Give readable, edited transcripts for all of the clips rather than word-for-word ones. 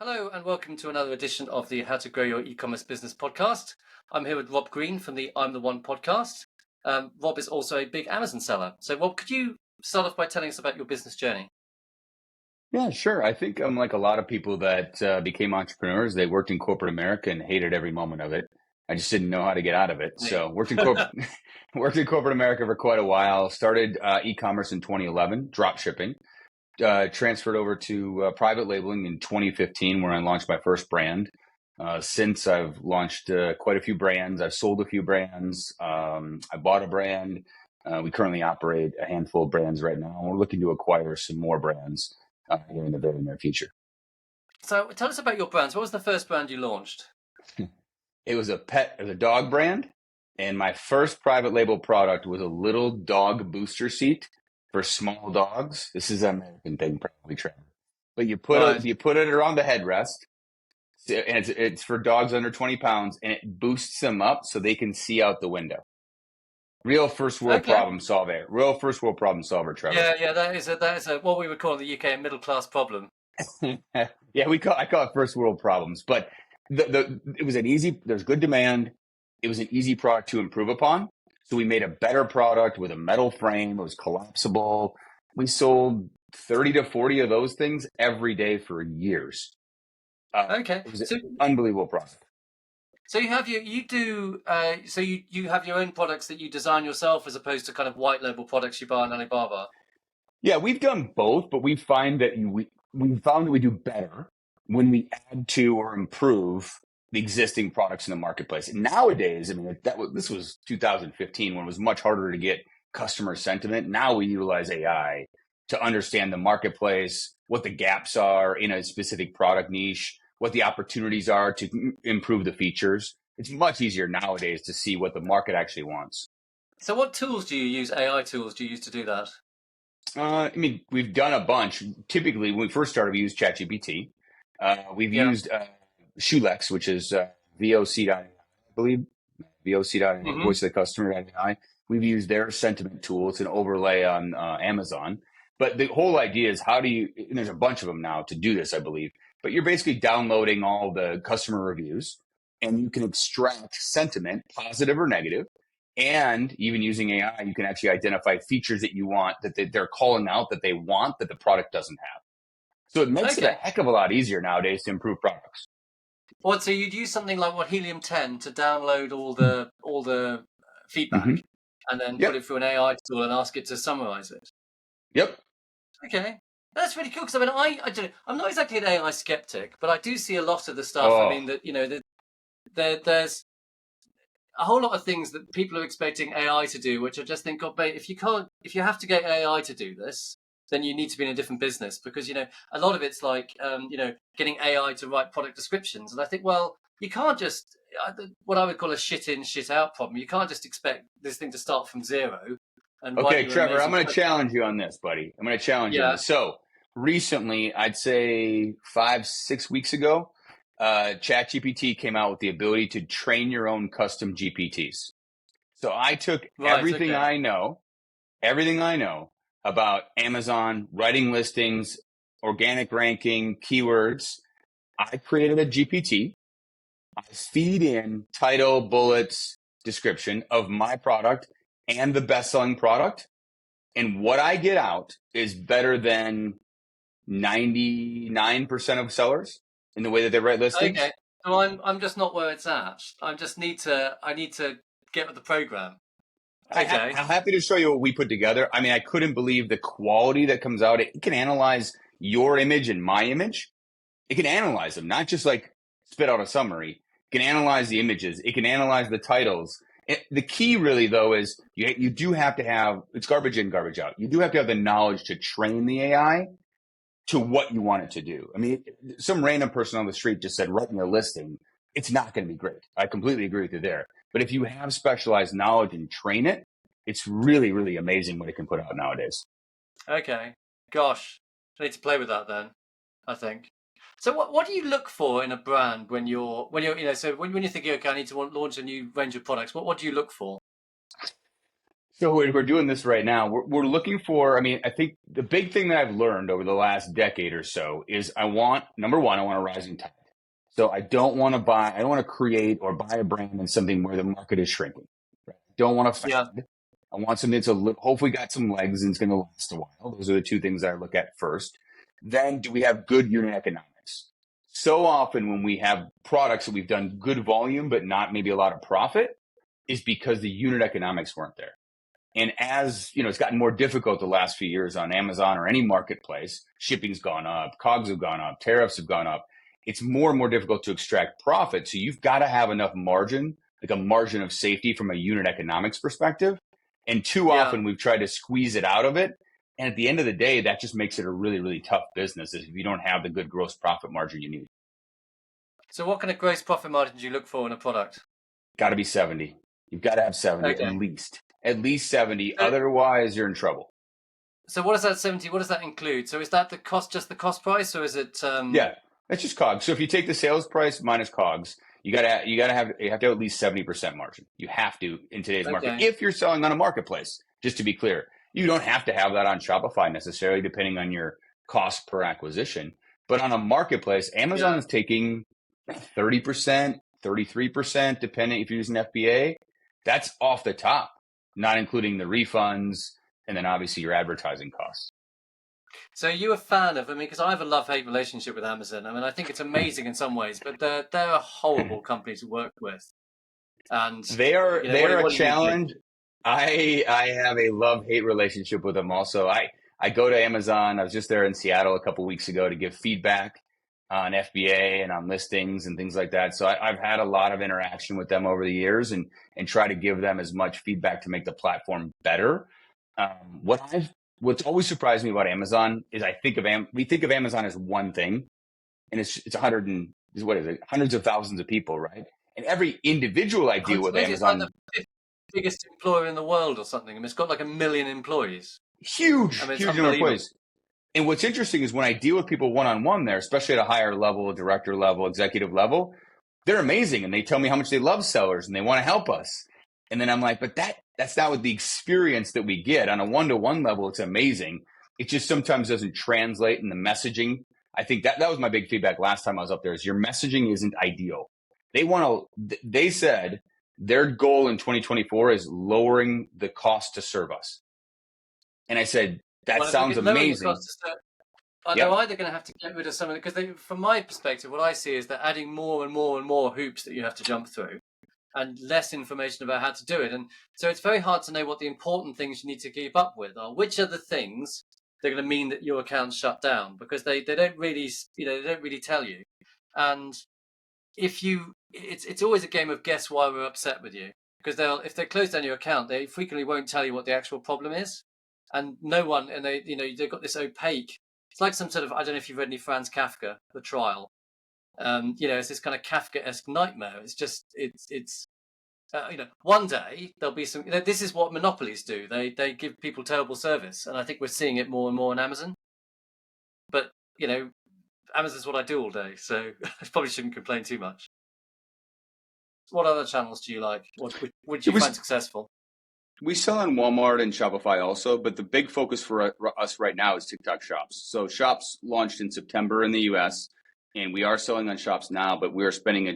Hello and welcome to another edition of the How to Grow Your E-commerce Business podcast. I'm here with Robb Green from the I'm the One podcast. Robb is also a big Amazon seller. So Robb, could you start off by telling us about your business journey? Yeah, sure. I think I'm like a lot of people that became entrepreneurs. They worked in corporate America and hated every moment of it. I just didn't know how to get out of it. Me. So worked in corporate America for quite a while. Started e-commerce in 2011, drop shipping. Transferred over to private labeling in 2015, where I launched my first brand. Since I've launched quite a few brands, I've sold a few brands. I bought a brand. We currently operate a handful of brands right now. We're looking to acquire some more brands here in the very near future. So tell us about your brands. What was the first brand you launched? It was a dog brand, and my first private label product was a little dog booster seat for small dogs. This is an American thing, probably, Trevor. But Right. you put it around the headrest, and it's for dogs under 20 pounds, and it boosts them up so they can see out the window. Real first world Okay. problem solver. Real first world problem solver, Trevor. Yeah. That is a what we would call in the UK a middle class problem. Yeah, I call it first world problems, but it was an easy. There's good demand. It was an easy product to improve upon. So we made a better product with a metal frame. It was collapsible. We sold 30 to 40 of those things every day for years. Okay. It was an So unbelievable product. so you have you do so you have your own products that you design yourself as opposed to kind of white label products you buy on Alibaba. Yeah, we've done both, but we found that we do better when we add to or improve the existing products in the marketplace. And nowadays, I mean, this was 2015 when it was much harder to get customer sentiment. Now we utilize AI to understand the marketplace, what the gaps are in a specific product niche, what the opportunities are to improve the features. It's much easier nowadays to see what the market actually wants. So what tools do you use? AI tools do you use to do that? I mean, we've done a bunch. Typically, when we first started, we used ChatGPT. We've Yeah. used Shulex, which is VOC.ai, I believe, VOC.ai, Hmm. Voice of the Customer.ai. We've used their sentiment tool. It's an overlay on Amazon. But the whole idea is and there's a bunch of them now to do this, I believe. But you're basically downloading all the customer reviews and you can extract sentiment, positive or negative, and even using AI, you can actually identify features that you want that they're calling out that they want that the product doesn't have. So it makes it a Okay. heck of a lot easier nowadays to improve products. Well, so you'd use something like what Helium 10 to download all the Hmm. feedback and then put Yep. it through an AI tool and ask it to summarize it. Yep. Okay. That's really cool because I mean I don't know, I'm not exactly an AI skeptic, but I do see a lot of the stuff. I Oh, mean that there's a whole lot of things that people are expecting AI to do, which I just think, God, mate, if you have to get AI to do this, then you need to be in a different business because a lot of it's like getting AI to write product descriptions, and I think, well, you can't just what I would call a shit in, shit out problem. You can't just expect this thing to start from zero and write okay, you an Trevor, I'm amazing going to product. challenge you on this, buddy. I'm going to challenge you on Yeah. this. So recently, I'd say 5, 6 weeks ago, ChatGPT came out with the ability to train your own custom GPTs. So I took Right. Okay. everything I know about Amazon, writing listings, organic ranking, keywords. I created a GPT. I feed in title, bullets, description of my product and the best selling product. And what I get out is better than 99% of sellers in the way that they write Okay. listings. So I'm just not where it's at. I need to get with the program. Okay. I'm happy to show you what we put together. I mean, I couldn't believe the quality that comes out. It can analyze your image and my image. It can analyze them, not just like spit out a summary. It can analyze the images. It can analyze the titles. The key really though is you do have to have, it's garbage in, garbage out. You do have to have the knowledge to train the AI to what you want it to do. I mean, some random person on the street just said, write me a listing. It's not going to be great. I completely agree with you there. But if you have specialized knowledge and train it, it's really, really amazing what it can put out nowadays. Okay. Gosh, I need to play with that then, I think. So what do you look for in a brand when you're thinking, okay, I need to launch a new range of products. What do you look for? So we're doing this right now. We're looking for, I mean, I think the big thing that I've learned over the last decade or so is number one, I want a rising tide. So I don't want to create or buy a brand in something where the market is shrinking. Right? I don't want to Yeah, fad. I want something that's hopefully got some legs and it's going to last a while. Those are the two things that I look at first. Then do we have good unit economics? So often when we have products that we've done good volume, but not maybe a lot of profit is because the unit economics weren't there. And as you know, it's gotten more difficult the last few years on Amazon or any marketplace. Shipping's gone up, COGS have gone up, tariffs have gone up. It's more and more difficult to extract profit. So you've got to have enough margin, like a margin of safety from a unit economics perspective. And too yeah. often we've tried to squeeze it out of it. And at the end of the day, that just makes it a really, really tough business if you don't have the good gross profit margin you need. So what kind of gross profit margin do you look for in a product? Got to be 70. You've got to have 70 Okay. at least 70. So, Otherwise you're in trouble. so what does that 70, what does that include? So is that just the cost price, or is it? Yeah, that's just COGS. So if you take the sales price minus COGS, you have to have at least 70% margin. You have to in today's market. Okay. If you're selling on a marketplace, just to be clear, you don't have to have that on Shopify necessarily, depending on your cost per acquisition. But on a marketplace, Amazon Yeah. is taking 30%, 33%, depending if you're using FBA. That's off the top, not including the refunds and then obviously your advertising costs. So are you a fan of? I mean, because I have a love-hate relationship with Amazon. I mean, I think it's amazing in some ways, but they're a horrible company to work with. And They are a what do you think? challenge. I have a love-hate relationship with them also. I go to Amazon. I was just there in Seattle a couple weeks ago to give feedback on FBA and on listings and things like that. So I've had a lot of interaction with them over the years and try to give them as much feedback to make the platform better. What's always surprised me about Amazon is we think of Amazon as one thing, and it's 100 and what is it, hundreds of thousands of people, right? And every individual I Oh, deal it's with amazing. It's like Amazon, the fifth biggest employer in the world or something. I mean, it's got like 1 million employees. I mean, it's huge number of unbelievable. employees. And what's interesting is when I deal with people one-on-one there, especially at a higher level, director level, executive level, they're amazing. And they tell me how much they love sellers and they want to help us. And then I'm like, but that's not what the experience that we get on a one-to-one level. It's amazing. It just sometimes doesn't translate in the messaging. I think that was my big feedback last time I was up there is your messaging isn't ideal. They said their goal in 2024 is lowering the cost to serve us. And I said, that Well, if we sounds get lowering the cost amazing. to serve, they're Yep. either going to have to get rid of some of it, because from my perspective, what I see is they're adding more and more and more hoops that you have to jump through, and less information about how to do it. And so it's very hard to know what the important things you need to keep up with are. Which are the things that are going to mean that your account's shut down, because they don't really, they don't really tell you. And it's always a game of guess why we're upset with you, because if they close down your account, they frequently won't tell you what the actual problem is, and no one, and they've got this opaque. It's like some sort of, I don't know if you've read any Franz Kafka, The Trial. It's this kind of Kafka-esque nightmare. It's just one day there'll be some. This is what monopolies do. They give people terrible service, and I think we're seeing it more and more on Amazon. But Amazon's what I do all day, so I probably shouldn't complain too much. What other channels do you like? What would you find successful? We sell on Walmart and Shopify also, but the big focus for us right now is TikTok Shops. So Shops launched in September in the US, and we are selling on Shops now, but we are spending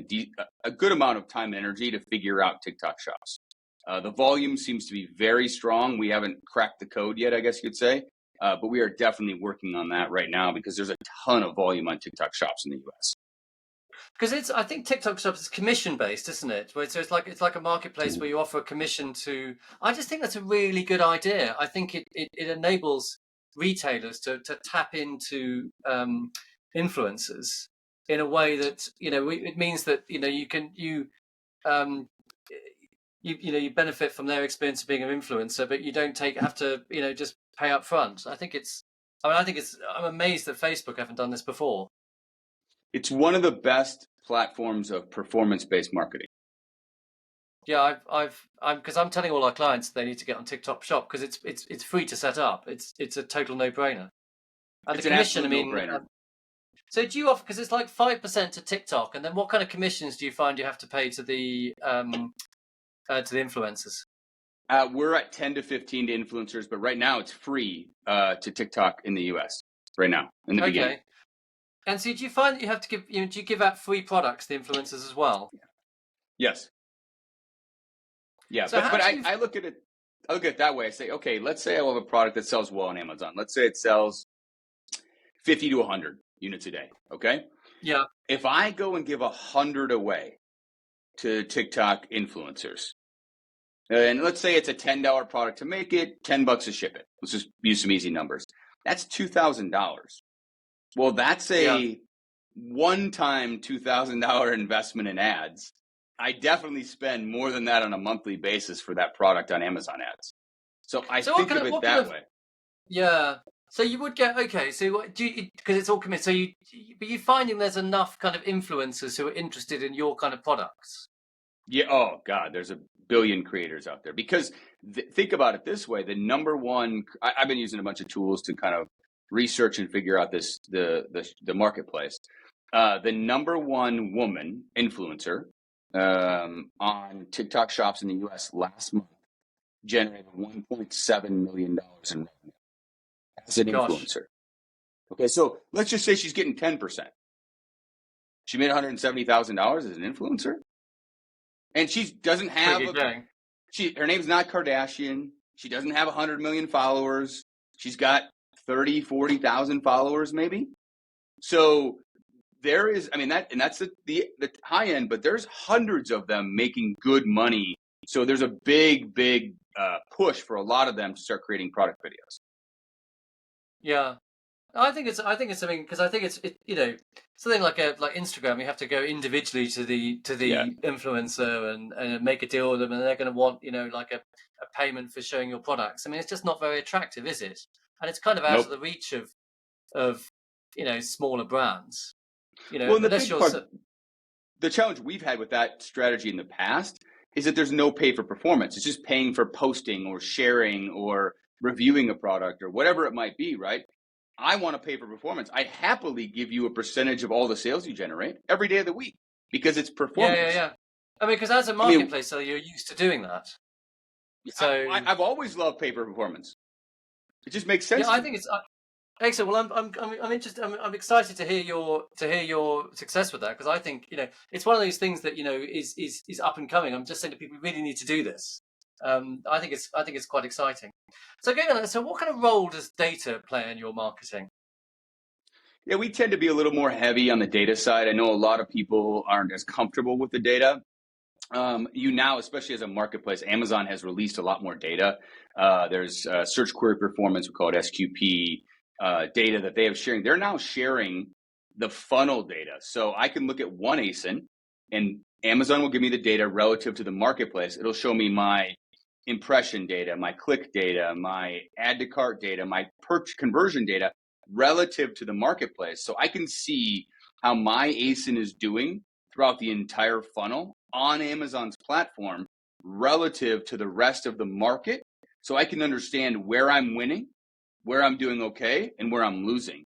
a good amount of time and energy to figure out TikTok Shops. The volume seems to be very strong. We haven't cracked the code yet, I guess you could say, but we are definitely working on that right now because there's a ton of volume on TikTok Shops in the US. Because I think TikTok Shops is commission based, isn't it? So it's like a marketplace where you offer a commission to. I just think that's a really good idea. I think it enables retailers to tap into influencers in a way that it means that you benefit from their experience of being an influencer, but you don't have to just pay up front. I'm amazed that Facebook haven't done this before. It's one of the best platforms of performance-based marketing. Yeah, because I'm telling all our clients they need to get on TikTok Shop because it's free to set up. It's a total no-brainer. And It's the an commission, absolute no-brainer. So do you offer, because it's like 5% to TikTok, and then what kind of commissions do you find you have to pay to the influencers? We're at 10 to 15 to influencers, but right now it's free to TikTok in the US right now in the beginning. And so do you find that you have to give, do you give out free products to influencers as well? Yes. Yeah, So but I look at it. I look at it that way. I say, okay, let's say I have a product that sells well on Amazon. Let's say it sells 50 to 100 units a day. Okay. Yeah. If I go and give 100 away to TikTok influencers, and let's say it's a $10 product to make it, $10 to ship it. Let's just use some easy numbers. That's $2,000. Well, that's a one-time $2,000 investment in ads. I definitely spend more than that on a monthly basis for that product on Amazon ads. So I think of it that way. Yeah. So you would get, okay, so what do you, because it's all committed, so but you're finding there's enough kind of influencers who are interested in your kind of products? Yeah. Oh God, there's a billion creators out there because think about it this way. The number one, I've been using a bunch of tools to kind of research and figure out the marketplace. The number one woman influencer on TikTok shops in the US last month generated $1.7 million in revenue as an influencer. Okay, so let's just say she's getting 10%. She made $170,000 as an influencer, and she doesn't have her name's not Kardashian. She doesn't have 100 million followers. She's got 30, 40,000 followers maybe. So there is, I mean, that's the high end, but there's hundreds of them making good money. So there's a big push for a lot of them to start creating product videos. Yeah, I think it's something, because I think it's something like Instagram. You have to go individually to the influencer and make a deal with them, and they're going to want like a payment for showing your products. I mean, it's just not very attractive, is it? And it's kind of out of the reach of smaller brands. Well, the challenge we've had with that strategy in the past is that there's no pay for performance. It's just paying for posting or sharing or reviewing a product or whatever it might be, right? I want to pay for performance. I happily give you a percentage of all the sales you generate every day of the week because it's performance. Yeah. I mean, because as a marketplace seller, you're used to doing that. So I've always loved pay for performance. It just makes sense. Yeah, I think it's excellent. Well, I'm interested. I'm excited to hear your success with that, because I think it's one of those things that is up and coming. I'm just saying to people, we really need to do this. I think it's quite exciting. So what kind of role does data play in your marketing? Yeah, we tend to be a little more heavy on the data side. I know a lot of people aren't as comfortable with the data. Now, especially as a marketplace, Amazon has released a lot more data. There's search query performance, we call it SQP, data that they have sharing. They're now sharing the funnel data. So I can look at one ASIN and Amazon will give me the data relative to the marketplace. It'll show me my impression data, my click data, my add to cart data, my conversion data relative to the marketplace. So I can see how my ASIN is doing throughout the entire funnel on Amazon's platform relative to the rest of the market. So I can understand where I'm winning, where I'm doing okay, and where I'm losing.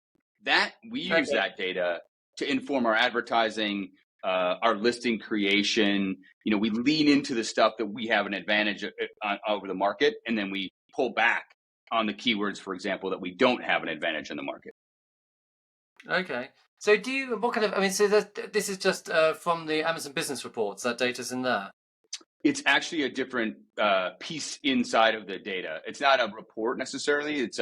We use that data to inform our advertising, our listing creation. We lean into the stuff that we have an advantage over the market, and then we pull back on the keywords, for example, that we don't have an advantage in the market. Okay. So this is just from the Amazon business reports, that data's in there? It's actually a different piece inside of the data. It's not a report necessarily. It's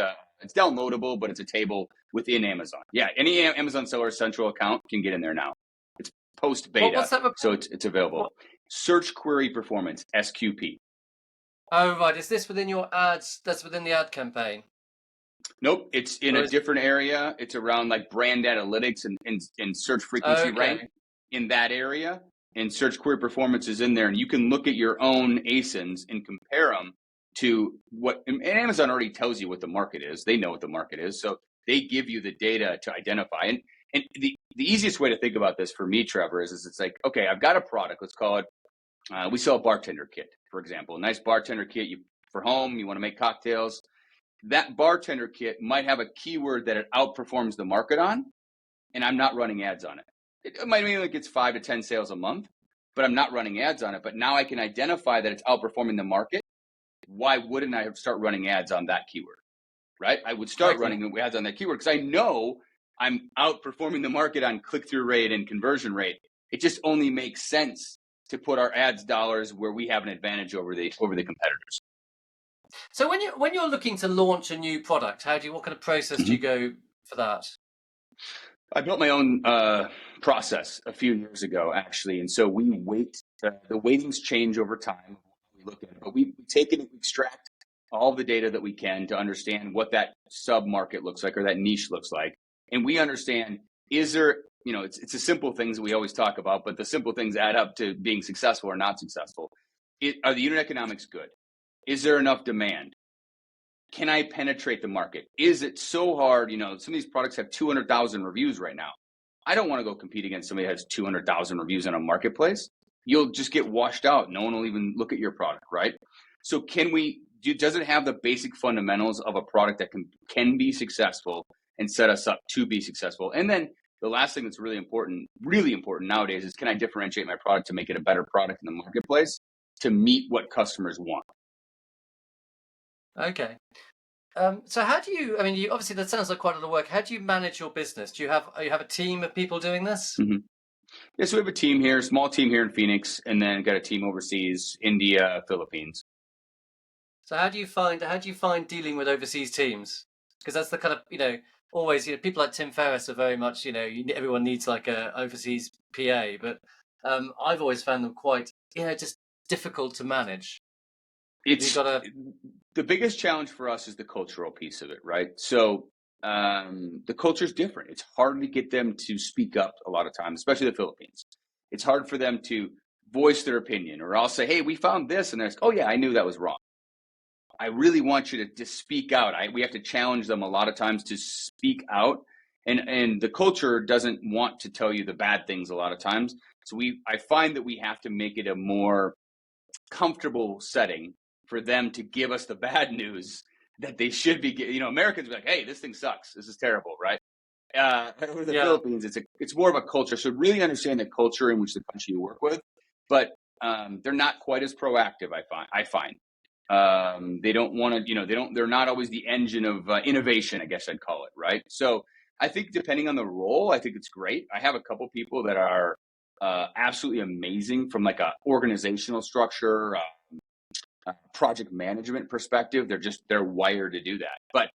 downloadable, but it's a table within Amazon. Yeah, any Amazon Seller Central account can get in there now. It's post beta, what's that report? So it's available. Search query performance, SQP. Oh, right. Is this within your ads? That's within the ad campaign? Nope, it's in a different area. It's around like brand analytics and search frequency rank in that area. And search query performance is in there. And you can look at your own ASINs and compare them to what, and Amazon already tells you what the market is. They know what the market is. So they give you the data to identify. And the easiest way to think about this for me, Trevor, is it's like, okay, I've got a product. Let's call it, we sell a bartender kit, for example. A nice bartender kit for home. You want to make cocktails. That bartender kit might have a keyword that it outperforms the market on, and I'm not running ads on it. It might mean it gets 5 to 10 sales a month, but I'm not running ads on it. But now I can identify that it's outperforming the market, why wouldn't I start running ads on that keyword, right? I would start running ads on that keyword because I know I'm outperforming the market on click-through rate and conversion rate. It just only makes sense to put our ads dollars where we have an advantage over the competitors. So when you're looking to launch a new product, what kind of process do you go for that? I built my own process a few years ago, actually, and so we wait. The weightings change over time. We look at it, but we take it and we extract all the data that we can to understand what that sub market looks like or that niche looks like, and we understand, is there, it's the simple things that we always talk about, but the simple things add up to being successful or not successful. Are the unit economics good? Is there enough demand? Can I penetrate the market? Is it so hard? Some of these products have 200,000 reviews right now. I don't want to go compete against somebody that has 200,000 reviews on a marketplace. You'll just get washed out. No one will even look at your product, right? So does it have the basic fundamentals of a product that can be successful and set us up to be successful? And then the last thing that's really important nowadays is, can I differentiate my product to make it a better product in the marketplace to meet what customers want? Okay. So how do you, obviously that sounds like quite a lot of work. How do you manage your business? Do you have a team of people doing this? Mm-hmm. Yeah, so we have a team here, small team here in Phoenix, and then got a team overseas, India, Philippines. So how do you find dealing with overseas teams? Because that's the kind of, always, people like Tim Ferriss are very much, everyone needs like a overseas PA, but I've always found them quite, just difficult to manage. The biggest challenge for us is the cultural piece of it, right? So the culture is different. It's hard to get them to speak up a lot of times, especially the Philippines. It's hard for them to voice their opinion, or I'll say, hey, we found this, and they're like, oh yeah, I knew that was wrong. I really want you to just speak out. We have to challenge them a lot of times to speak out, and the culture doesn't want to tell you the bad things a lot of times. So I find that we have to make it a more comfortable setting for them to give us the bad news that they should be. Americans be like, hey, this thing sucks. This is terrible, right? With the Philippines, it's more of a culture. So really understand the culture in which the country you work with, but they're not quite as proactive. I find they don't want to. They're not always the engine of innovation, I guess I'd call it, right? So I think depending on the role, I think it's great. I have a couple people that are absolutely amazing from like a organizational structure, project management perspective. They're wired to do that. But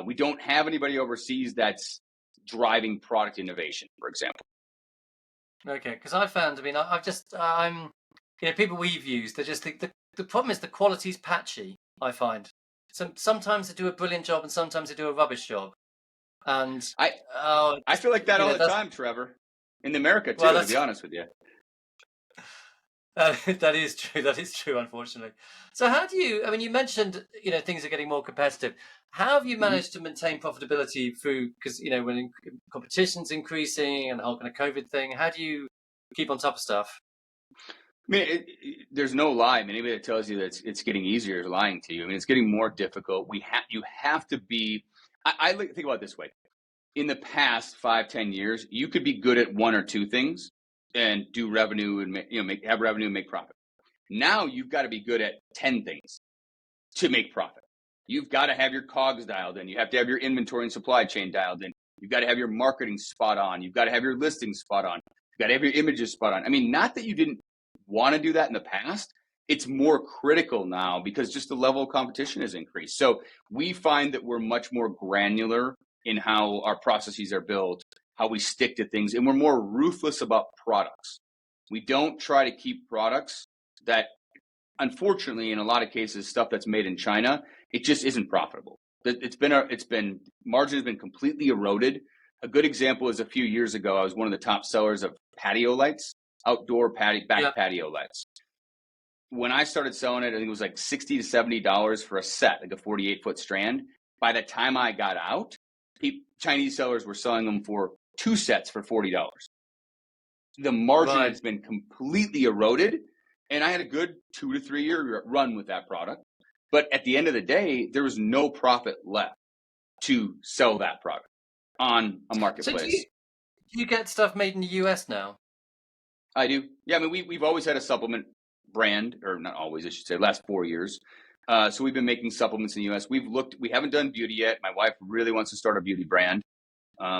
we don't have anybody overseas that's driving product innovation, for example. Okay, because I found, people we've used, they just think the problem is the quality's patchy, I find. Sometimes they do a brilliant job and sometimes they do a rubbish job. And I feel like that all the time, Trevor. In America too, to be honest with you. That is true. That is true, unfortunately. So how do you, you mentioned, things are getting more competitive. How have you managed to maintain profitability through, because, when competition's increasing and the whole kind of COVID thing, how do you keep on top of stuff? There's no lie. Anybody that tells you that it's getting easier is lying to you. It's getting more difficult. You have to be, I think about it this way. In the past 5-10 years, you could be good at one or two things and do revenue and have revenue and make profit. Now you've got to be good at 10 things to make profit. You've got to have your COGS dialed in. You have to have your inventory and supply chain dialed in. You've got to have your marketing spot on. You've got to have your listings spot on. You've got to have your images spot on. Not that you didn't want to do that in the past. It's more critical now because just the level of competition has increased. So we find that we're much more granular in how our processes are built, how we stick to things, and we're more ruthless about products. We don't try to keep products that, unfortunately, in a lot of cases, stuff that's made in China, it just isn't profitable. Margin has been completely eroded. A good example is a few years ago, I was one of the top sellers of patio lights, outdoor patio lights. When I started selling it, I think it was like $60 to $70 for a set, like a 48-foot strand. By the time I got out, Chinese sellers were selling them for 2 sets for $40. The margin has been completely eroded, and I had a good 2 to 3 year run with that product. But at the end of the day, there was no profit left to sell that product on a marketplace. So do you get stuff made in the US now? I do. Yeah, we've always had a supplement brand, or not always, I should say, last 4 years. So we've been making supplements in the US. We haven't done beauty yet. My wife really wants to start a beauty brand.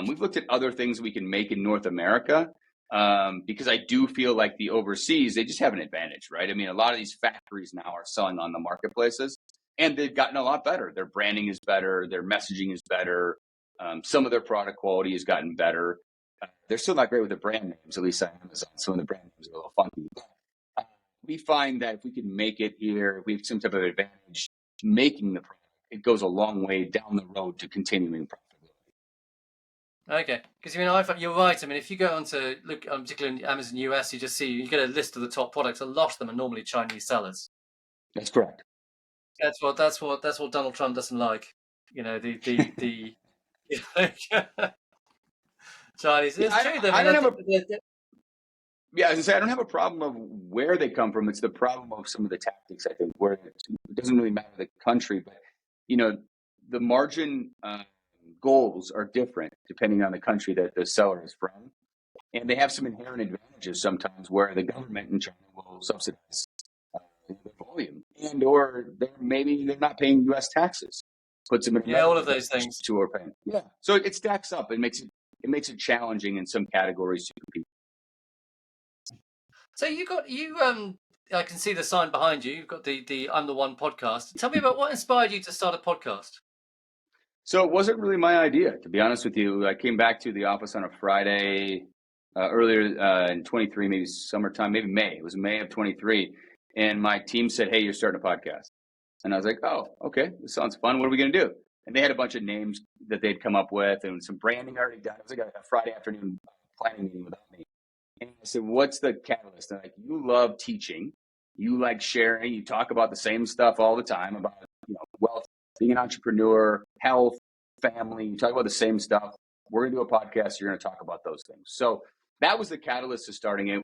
We've looked at other things we can make in North America, because I do feel like the overseas, they just have an advantage, right? I mean, a lot of these factories now are selling on the marketplaces, and they've gotten a lot better. Their branding is better. Their messaging is better. Some of their product quality has gotten better. They're still not great with the brand names, at least on Amazon. Some of the brand names are a little funky. But we find that if we can make it here, if we have some type of advantage making the product, it goes a long way down the road to continuing profitability. Okay, because I find you're right. I mean, if you go on to look, particularly in Amazon US, you just see you get a list of the top products. A lot of them are normally Chinese sellers. That's correct. That's what Donald Trump doesn't like. The Chinese. It's true though. I don't have I was gonna say I don't have a problem of where they come from. It's the problem of some of the tactics. I think where it doesn't really matter the country, but the margin goals are different depending on the country that the seller is from, and they have some inherent advantages sometimes where the government in China will subsidize the volume, and or they're not paying U.S. taxes. Puts them in all of those things to are paying. Yeah, so it stacks up. It makes it challenging in some categories to compete. So I can see the sign behind you. You've got the I'm the One podcast. Tell me about what inspired you to start a podcast. So it wasn't really my idea, to be honest with you. I came back to the office on a Friday earlier in 23, maybe summertime, maybe May. It was May of 23. And my team said, hey, you're starting a podcast. And I was like, oh, okay, this sounds fun. What are we going to do? And they had a bunch of names that they'd come up with and some branding already done. It was like a Friday afternoon planning meeting without me. And I said, what's the catalyst? And like, you love teaching. You like sharing. You talk about the same stuff all the time about wealth, being an entrepreneur, health, family. You talk about the same stuff. We're going to do a podcast. You're going to talk about those things. So that was the catalyst to starting it.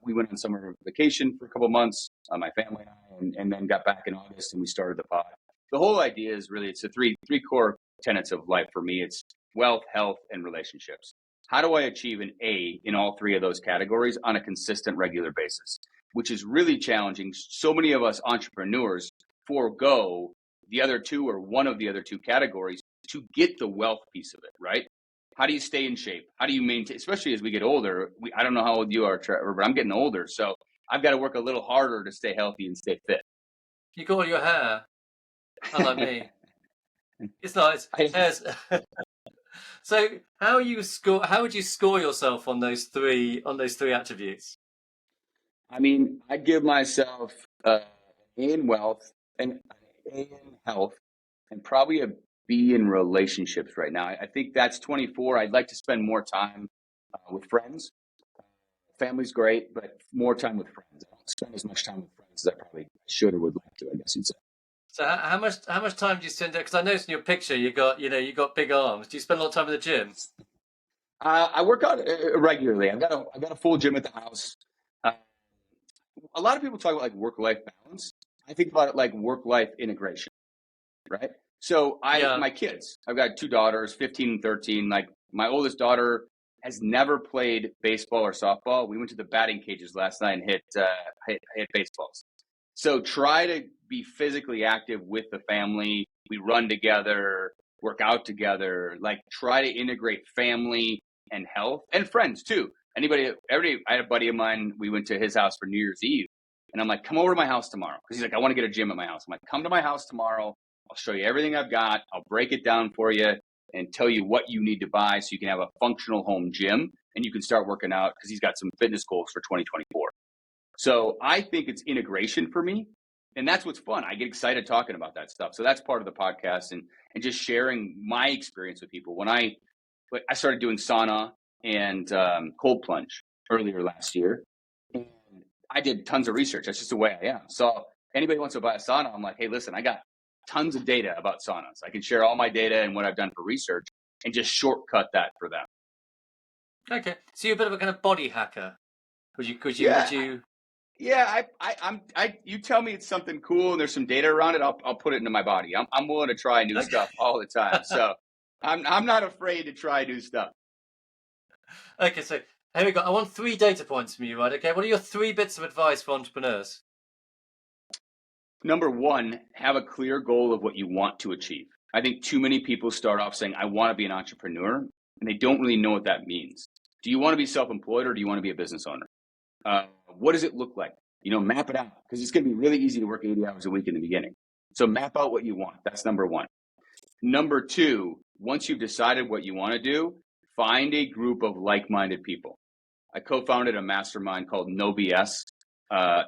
We went on summer vacation for a couple of months, my family and I, and then got back in August and we started the pod. The whole idea is really, it's the three core tenets of life for me. It's wealth, health, and relationships. How do I achieve an A in all three of those categories on a consistent, regular basis, which is really challenging. So many of us entrepreneurs forego the other two or one of the other two categories to get the wealth piece of it, right? How do you stay in shape? How do you maintain, especially as we get older? I don't know how old you are, Trevor, but I'm getting older. So I've got to work a little harder to stay healthy and stay fit. You got all your hair, unlike me. It's nice. So how would you score yourself on those three attributes? I mean, I'd give myself A in wealth, an A in health, and probably a B in relationships right now. I think that's 24. I'd like to spend more time with friends. Family's great, but more time with friends. I don't spend as much time with friends as I probably should or would like to, I guess you'd say. So how much time do you spend there? Because I noticed in your picture you got big arms. Do you spend a lot of time in the gym? I work out regularly. I've got a full gym at the house. A lot of people talk about like work-life balance. I think about it like work-life integration, right? So my kids, I've got two daughters, 15 and 13. Like my oldest daughter has never played baseball or softball. We went to the batting cages last night and hit baseballs. So try to be physically active with the family. We run together, work out together, like try to integrate family and health and friends too. I had a buddy of mine, we went to his house for New Year's Eve and I'm like, come over to my house tomorrow. Cause he's like, I want to get a gym at my house. I'm like, come to my house tomorrow. I'll show you everything I've got. I'll break it down for you and tell you what you need to buy so you can have a functional home gym and you can start working out because he's got some fitness goals for 2024. So I think it's integration for me. And that's what's fun. I get excited talking about that stuff. So that's part of the podcast and just sharing my experience with people. When I started doing sauna and cold plunge earlier last year, and I did tons of research. That's just the way I am. So anybody wants to buy a sauna, I'm like, hey, listen, I got tons of data about saunas. I can share all my data and what I've done for research and just shortcut that for them. Okay. So you're a bit of a kind of body hacker. Would you? Yeah, you tell me it's something cool and there's some data around it, I'll put it into my body. I'm willing to try new stuff all the time. So I'm not afraid to try new stuff. Okay, so here we go. I want 3 data points from you, right? Okay, what are your 3 bits of advice for entrepreneurs? Number one, have a clear goal of what you want to achieve. I think too many people start off saying, I want to be an entrepreneur, and they don't really know what that means. Do you want to be self-employed or do you want to be a business owner? What does it look like? Map it out, because it's going to be really easy to work 80 hours a week in the beginning. So map out what you want. That's number one. Number two, once you've decided what you want to do, find a group of like-minded people. I co-founded a mastermind called No BS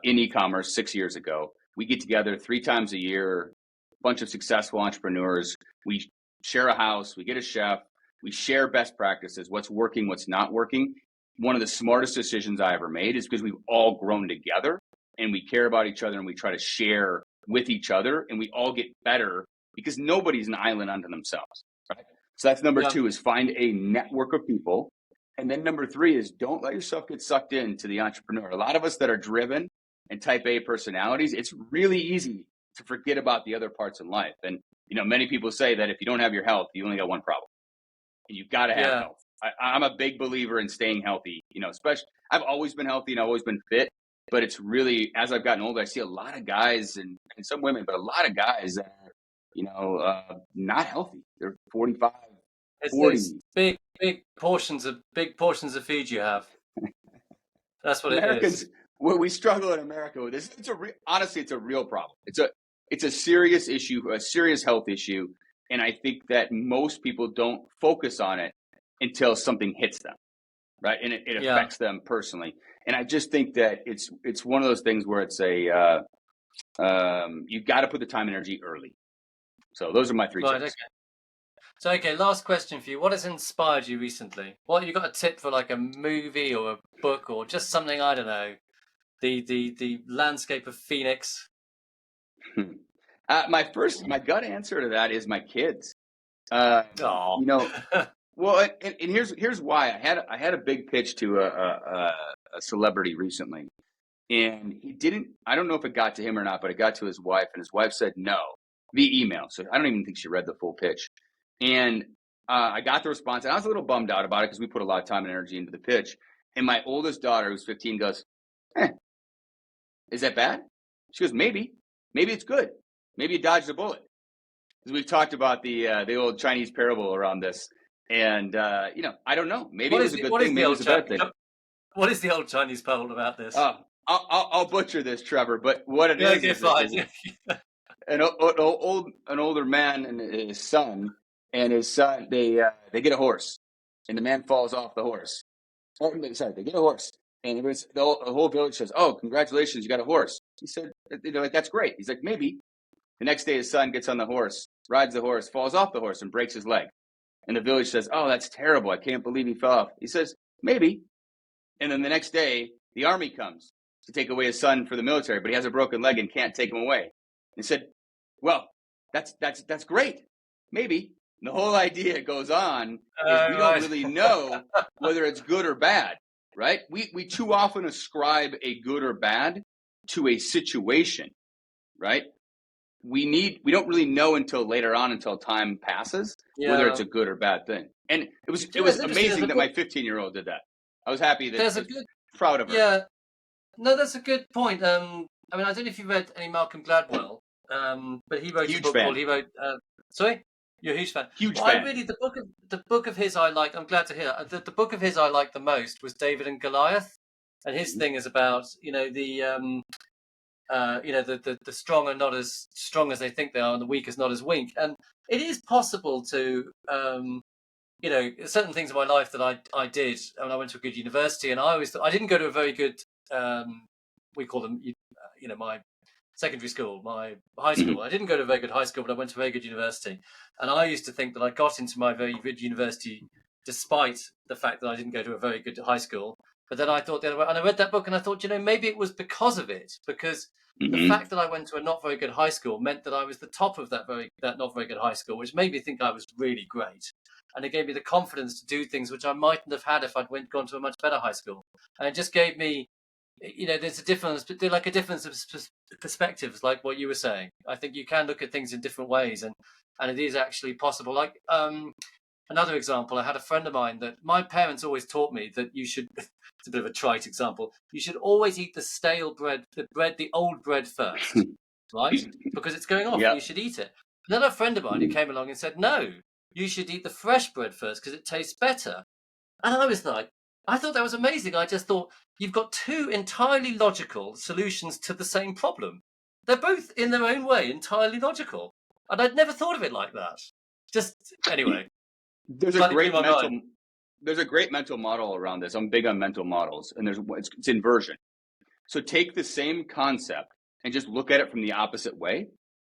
in eCommerce 6 years ago. We get together 3 times a year, a bunch of successful entrepreneurs. We share a house, we get a chef, we share best practices, what's working, what's not working. One of the smartest decisions I ever made is because we've all grown together and we care about each other and we try to share with each other and we all get better because nobody's an island unto themselves, right? So that's number 2, is find a network of people. And then number 3 is don't let yourself get sucked into the entrepreneur. A lot of us that are driven and type A personalities, it's really easy to forget about the other parts in life. And, many people say that if you don't have your health, you only got one problem. And you've got to have health. I'm a big believer in staying healthy, especially I've always been healthy and I've always been fit, but it's really, as I've gotten older, I see a lot of guys and some women, but a lot of guys that are, not healthy. They're 45, 40. It's big portions of food you have. That's what Americans, it is. We struggle in America with this. Honestly, it's a real problem. It's a serious issue, a serious health issue. And I think that most people don't focus on it until something hits them, right? And it affects them personally. And I just think that it's one of those things where it's you've got to put the time and energy early. So those are my 3 tips. Okay. So, last question for you. What has inspired you recently? What, you got a tip for like a movie or a book or just something, I don't know, the landscape of Phoenix? My gut answer to that is my kids. Well, and here's why. I had a big pitch to a celebrity recently, and he didn't. I don't know if it got to him or not, but it got to his wife, and his wife said no via email. So I don't even think she read the full pitch. And I got the response, and I was a little bummed out about it because we put a lot of time and energy into the pitch. And my oldest daughter, who's 15, goes, "Is that bad?" She goes, "Maybe it's good. Maybe you dodged a bullet." Because we've talked about the old Chinese parable around this. And, I don't know. Maybe it was a good thing. Maybe it was a bad thing. What is the old Chinese parable about this? I'll butcher this, Trevor. But what it is an older man and his son, they get a horse, and the man falls off the horse. Sorry, they get a horse, and the whole village says, "Oh, congratulations, you got a horse." He said, "They're like, that's great." He's like, "Maybe." The next day, his son gets on the horse, rides the horse, falls off the horse, and breaks his leg. And the village says, "Oh, that's terrible. I can't believe he fell off." He says, "Maybe." And then the next day, the army comes to take away his son for the military, but he has a broken leg and can't take him away. And he said, "Well, that's great. Maybe." And the whole idea goes on is we don't really know whether it's good or bad, right? We too often ascribe a good or bad to a situation, right? We don't really know until later on, until time passes, whether it's a good or bad thing. And it was amazing that my 15-year-old did that. I was happy that proud of her. Yeah, no, that's a good point. I mean, I don't know if you read any Malcolm Gladwell, but he wrote a book called sorry, you're a huge fan. Huge fan. The book of his I like. I'm glad to hear the book of his I liked the most was David and Goliath, and his thing is about the strong are not as strong as they think they are, and the weak is not as weak. And it is possible to, certain things in my life that I did. I mean, I went to a good university, and I didn't go to a very good, we call them, my secondary school, my high school. I didn't go to a very good high school, but I went to a very good university. And I used to think that I got into my very good university despite the fact that I didn't go to a very good high school. But then I thought the other way, and I read that book and I thought, maybe it was because of it, because the fact that I went to a not very good high school meant that I was the top of that not very good high school, which made me think I was really great. And it gave me the confidence to do things which I mightn't have had if I'd gone to a much better high school. And it just gave me, there's a difference, but like a difference of perspectives, like what you were saying. I think you can look at things in different ways, and it is actually possible. Like, another example, I had a friend of mine that my parents always taught me that you should, it's a bit of a trite example, you should always eat the stale bread, the old bread first. right? Because it's going off Yeah. and you should eat it. Then a friend of mine who came along and said, no, you should eat the fresh bread first because it tastes better. And I was like, I thought that was amazing. I just thought you've got two entirely logical solutions to the same problem. They're both, in their own way, entirely logical. And I'd never thought of it like that. Just, anyway, There's a slightly blew great my mental mind. there's a great mental model around this. I'm big on mental models, and it's inversion. So take the same concept and just look at it from the opposite way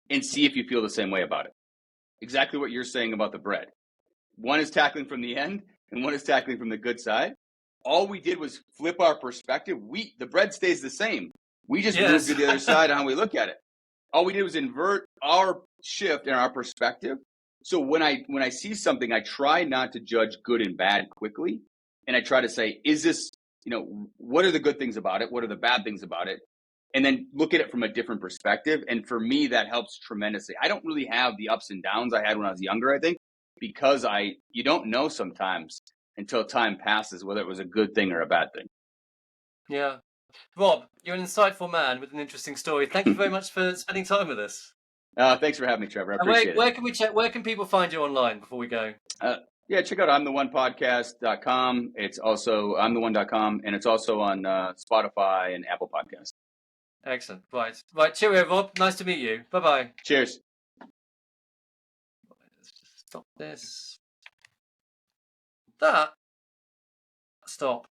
and see if you feel the same way about it. Exactly what you're saying about the bread. One is tackling from the end and one is tackling from the good side. All we did was flip our perspective. The bread stays the same. We just moved to the other side on how we look at it. All we did was invert our shift in our perspective. So when I see something, I try not to judge good and bad quickly. And I try to say, is this, what are the good things about it? What are the bad things about it? And then look at it from a different perspective. And for me, that helps tremendously. I don't really have the ups and downs I had when I was younger, I think, because you don't know sometimes until time passes whether it was a good thing or a bad thing. Yeah. Rob, you're an insightful man with an interesting story. Thank you very much for spending time with us. Thanks for having me, Trevor. I appreciate Where can we check? Where can people find you online before we go? Yeah, check out imtheonepodcast.com. It's also imtheone.com, and it's also on Spotify and Apple Podcasts. Excellent. Right. Cheerio, Rob. Nice to meet you. Bye-bye. Cheers. Let's just stop this. Stop.